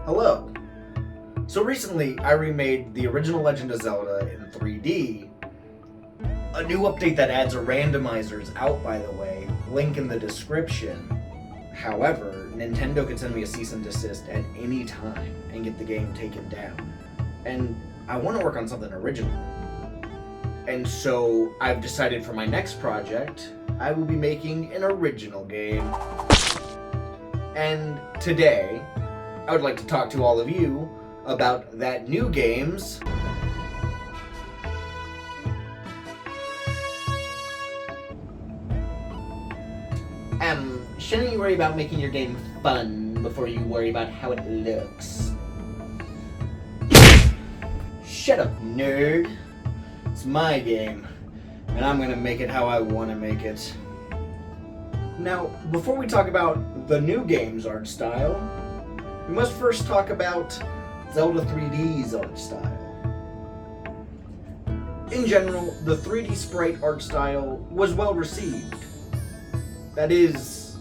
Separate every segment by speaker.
Speaker 1: Hello. So recently, I remade the original Legend of Zelda in 3D. A new update that adds a randomizer is out, by the way. Link in the description. However, Nintendo can send me a cease and desist at any time and get the game taken down. And I want to work on something original. And so I've decided for my next project, I will be making an original game. And today, I would like to talk to all of you about that new game's shouldn't you worry about making your game fun before you worry about how it looks? Shut up, nerd. It's my game, and I'm gonna make it how I want to make it. Now, before we talk about the new game's art style, we must first talk about Zelda 3D's art style. In general, the 3D sprite art style was well received. That is,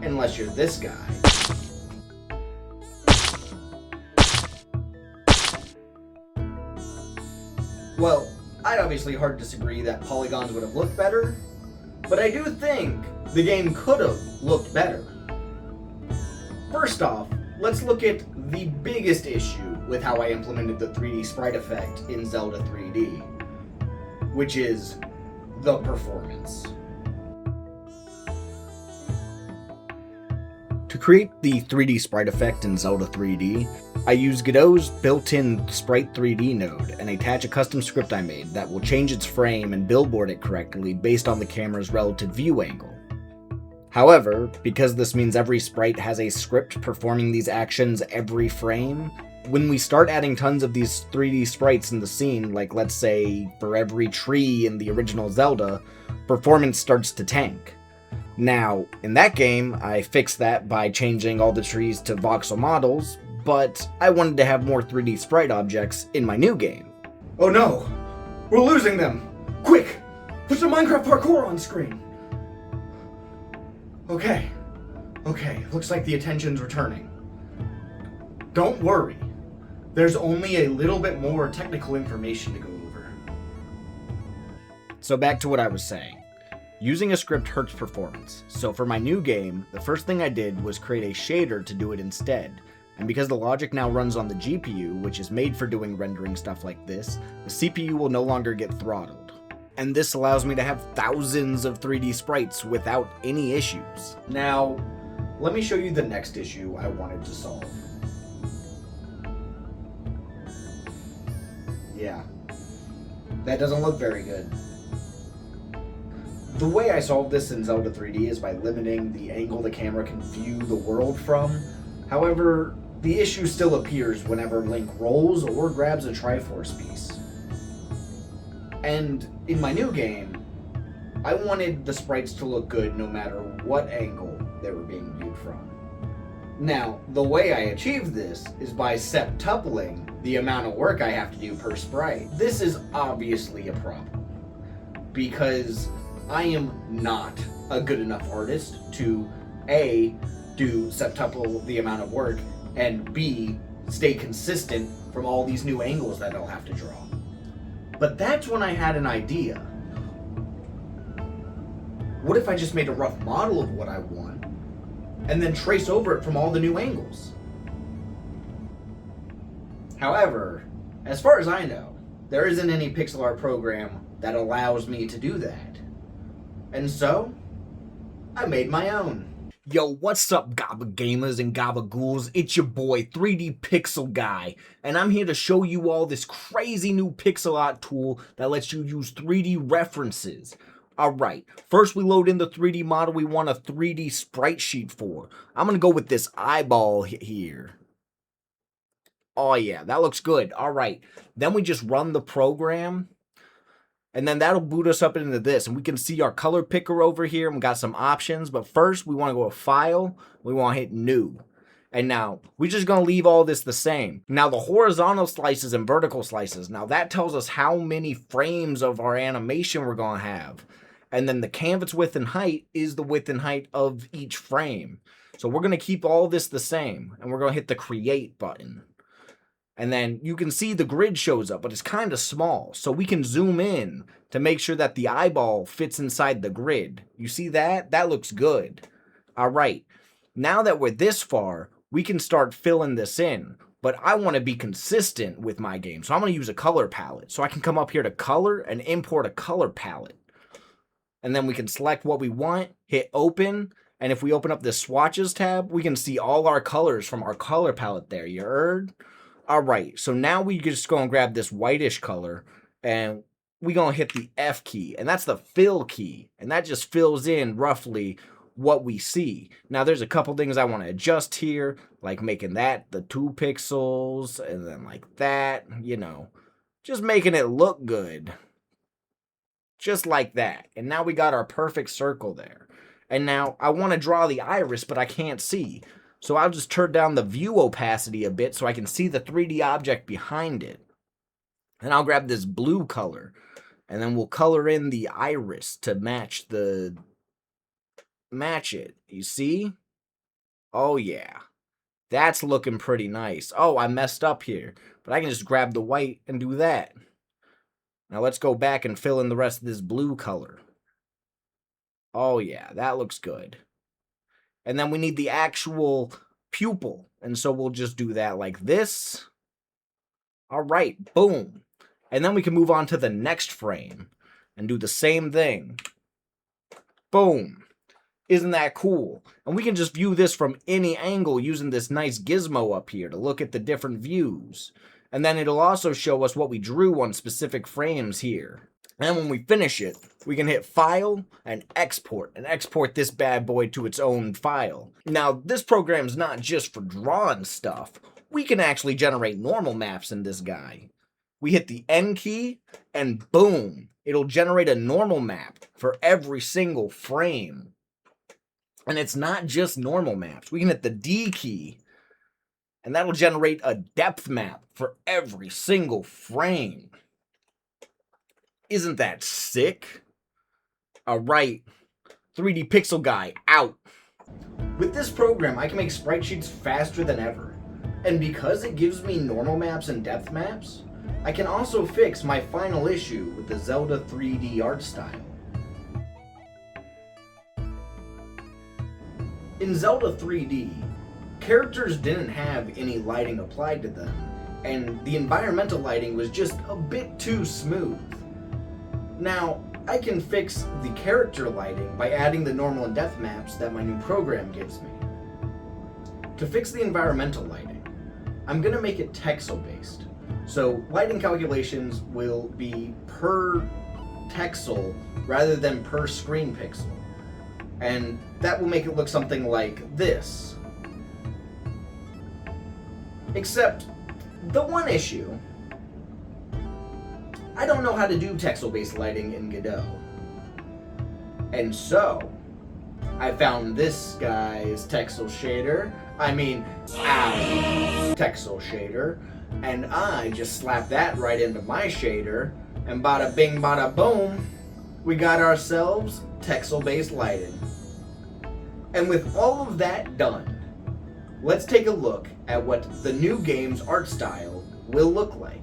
Speaker 1: unless you're this guy. Well, I'd obviously hard disagree that polygons would have looked better, but I do think the game could have looked better. First off, let's look at the biggest issue with how I implemented the 3D sprite effect in Zelda 3D, which is the performance. To create the 3D sprite effect in Zelda 3D, I use Godot's built-in Sprite 3D node and attach a custom script I made that will change its frame and billboard it correctly based on the camera's relative view angle. However, because this means every sprite has a script performing these actions every frame, when we start adding tons of these 3D sprites in the scene, like let's say for every tree in the original Zelda, performance starts to tank. Now, in that game, I fixed that by changing all the trees to voxel models, but I wanted to have more 3D sprite objects in my new game. Oh no! We're losing them! Quick! Put some Minecraft parkour on screen! Okay, looks like the attention's returning. Don't worry, there's only a little bit more technical information to go over. So back to what I was saying. Using a script hurts performance, so for my new game, the first thing I did was create a shader to do it instead. And because the logic now runs on the GPU, which is made for doing rendering stuff like this, the CPU will no longer get throttled. And this allows me to have thousands of 3D sprites without any issues. Now, let me show you the next issue I wanted to solve. Yeah, that doesn't look very good. The way I solved this in Zelda 3D is by limiting the angle the camera can view the world from. However, the issue still appears whenever Link rolls or grabs a Triforce piece. And in my new game, I wanted the sprites to look good no matter what angle they were being viewed from. Now, the way I achieved this is by septupling the amount of work I have to do per sprite. This is obviously a problem, because I am not a good enough artist to A, do septuple the amount of work, and B, stay consistent from all these new angles that I'll have to draw. But that's when I had an idea. What if I just made a rough model of what I want, and then trace over it from all the new angles? However, as far as I know, there isn't any pixel art program that allows me to do that. And so, I made my own. Yo, what's up, Gabba Gamers and Gabba Ghouls? It's your boy, 3D Pixel Guy, and I'm here to show you all this crazy new pixel art tool that lets you use 3D references. Alright, first we load in the 3D model we want a 3D sprite sheet for. I'm gonna go with this eyeball here. Oh yeah, that looks good. Alright, then we just run the program. And then that'll boot us up into this, and we can see our color picker over here, and we got some options. But first, we want to go to File, we want to hit New. And now, we're just going to leave all this the same. Now, the horizontal slices and vertical slices, now that tells us how many frames of our animation we're going to have. And then the canvas width and height is the width and height of each frame. So we're going to keep all this the same, and we're going to hit the create button. And then you can see the grid shows up, but it's kind of small. So we can zoom in to make sure that the eyeball fits inside the grid. You see that? That looks good. All right. Now that we're this far, we can start filling this in. But I want to be consistent with my game. So I'm going to use a color palette. So I can come up here to color and import a color palette. And then we can select what we want, hit open. And if we open up this swatches tab, we can see all our colors from our color palette there. You heard? All right, so now we just go and grab this whitish color, and we gonna hit the F key, and that's the fill key, and that just fills in roughly what we see. Now, there's a couple things I want to adjust here, like making that the 2 pixels, and then like that, you know, just making it look good, just like that. And now we got our perfect circle there. And now I want to draw the iris, but I can't see. So I'll just turn down the view opacity a bit so I can see the 3D object behind it. And I'll grab this blue color, and then we'll color in the iris to match it. You see? Oh yeah. That's looking pretty nice. Oh, I messed up here, but I can just grab the white and do that. Now let's go back and fill in the rest of this blue color. Oh yeah, that looks good. And then we need the actual pupil. And so we'll just do that like this. All right, boom. And then we can move on to the next frame and do the same thing. Boom. Isn't that cool? And we can just view this from any angle using this nice gizmo up here to look at the different views. And then it'll also show us what we drew on specific frames here. And when we finish it, we can hit File and export this bad boy to its own file. Now, this program's not just for drawing stuff. We can actually generate normal maps in this guy. We hit the N key, and boom, it'll generate a normal map for every single frame. And it's not just normal maps. We can hit the D key, and that'll generate a depth map for every single frame. Isn't that sick? All right, 3D Pixel Guy, out. With this program, I can make sprite sheets faster than ever. And because it gives me normal maps and depth maps, I can also fix my final issue with the Zelda 3D art style. In Zelda 3D, characters didn't have any lighting applied to them, and the environmental lighting was just a bit too smooth. Now, I can fix the character lighting by adding the normal and depth maps that my new program gives me. To fix the environmental lighting, I'm going to make it texel based. So lighting calculations will be per texel rather than per screen pixel. And that will make it look something like this. Except, the one issue, I don't know how to do texel-based lighting in Godot. And so, I found this guy's texel shader, texel shader, and I just slapped that right into my shader, and bada bing bada boom, we got ourselves texel-based lighting. And with all of that done, let's take a look at what the new game's art style will look like.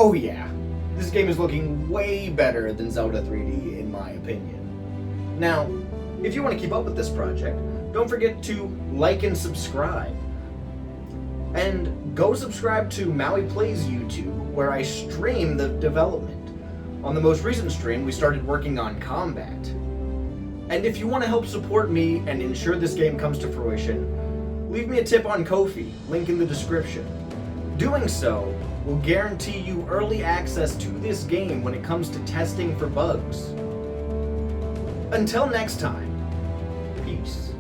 Speaker 1: Oh yeah, this game is looking way better than Zelda 3D in my opinion. Now, if you want to keep up with this project, don't forget to like and subscribe. And go subscribe to Maui Plays YouTube, where I stream the development. On the most recent stream, we started working on combat. And if you want to help support me and ensure this game comes to fruition, leave me a tip on Ko-fi, link in the description. Doing so will guarantee you early access to this game when it comes to testing for bugs. Until next time, peace.